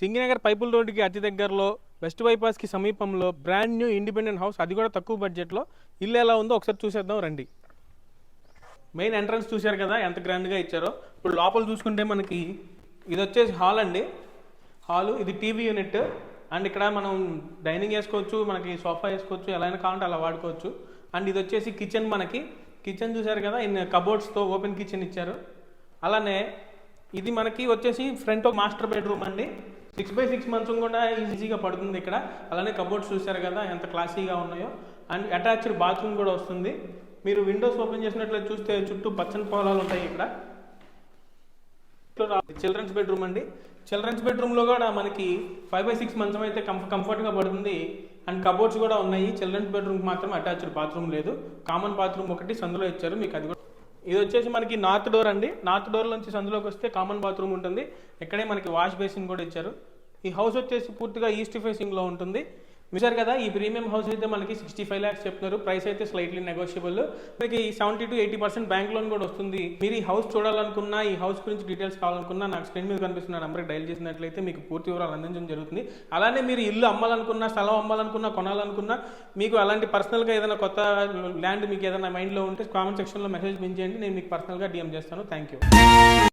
సింగినగర్ పైపుల్ రోడ్డుకి అతి దగ్గరలో వెస్ట్ బైపాస్కి సమీపంలో బ్రాండ్ న్యూ ఇండిపెండెంట్ హౌస్, అది కూడా తక్కువ బడ్జెట్లో. ఇల్లు ఎలా ఉందో ఒకసారి చూసేద్దాం రండి. మెయిన్ ఎంట్రన్స్ చూశారు కదా ఎంత గ్రాండ్గా ఇచ్చారో. ఇప్పుడు లోపల చూసుకుంటే మనకి ఇది వచ్చేసి హాల్ అండి. హాలు, ఇది టీవీ యూనిట్. అండ్ ఇక్కడ మనం డైనింగ్ వేసుకోవచ్చు, మనకి సోఫా వేసుకోవచ్చు, ఎలా అయినా కావాలంటే అలా వాడుకోవచ్చు. అండ్ ఇది వచ్చేసి కిచెన్. మనకి కిచెన్ చూసారు కదా, ఇన్ కబోర్డ్స్తో ఓపెన్ కిచెన్ ఇచ్చారు. అలానే ఇది మనకి వచ్చేసి ఫ్రంట్ మాస్టర్ బెడ్రూమ్ అండి. 6x6 మంచం కూడా ఈజీగా పడుతుంది ఇక్కడ. అలానే కబోర్డ్స్ చూసారు కదా ఎంత క్లాసీగా ఉన్నాయో. అండ్ అటాచ్డ్ బాత్రూమ్ కూడా వస్తుంది. మీరు విండోస్ ఓపెన్ చేసినట్లయితే చూస్తే చుట్టూ పచ్చని పొలాలు ఉంటాయి ఇక్కడ. చిల్డ్రన్స్ బెడ్రూమ్ అండి. చిల్డ్రన్స్ బెడ్రూమ్లో కూడా మనకి 5x6 మంచం అయితే కంఫర్ట్గా పడుతుంది. అండ్ కబోర్డ్స్ కూడా ఉన్నాయి. చిల్డ్రన్స్ బెడ్రూమ్కి మాత్రం అటాచ్డ్ బాత్రూమ్ లేదు, కామన్ బాత్రూమ్ ఒకటి సందులో ఇచ్చారు మీకు. అది కూడా ఇది వచ్చేసి మనకి నార్త్ డోర్ అండి. నార్త్ డోర్ నుంచి సందులోకి వస్తే కామన్ బాత్రూమ్ ఉంటుంది. ఇక్కడే మనకి వాష్ బేసిన్ కూడా ఇచ్చారు. ఈ హౌస్ వచ్చేసి పూర్తిగా ఈస్ట్ ఫేసింగ్లో ఉంటుంది. చూసారు కదా, ఈ ప్రీమియం హౌస్ అయితే మనకి 65 lakhs చెప్తున్నారు. ప్రైస్ అయితే స్లైట్లీ నెగోషియబుల్. మనకి 70 to 80% బ్యాంక్ లోన్ కూడా వస్తుంది. మీరు ఈ హౌస్ చూడాలనుకున్నా, ఈ హౌస్ గురించి డీటెయిల్స్ కావాలనుకున్నా నాకు స్క్రీన్ మీద కనిపిస్తున్న నెంబర్కి డైల్ చేసినట్లయితే మీకు పూర్తి వివరాలు అందించడం జరుగుతుంది. అలానే మీరు ఇల్లు అమ్మాలనుకున్నా, స్థలం అమ్మాలనుకున్నా, కొనాలనుకున్నా, మీకు అలాంటి పర్సనల్గా ఏదైనా కొత్త ల్యాండ్ మీకు ఏదైనా మైండ్లో ఉంటే కామెంట్ సెక్షన్లో మెసేజ్ చేయండి. నేను మీకు పర్సనల్గా DM చేస్తాను. Thank you.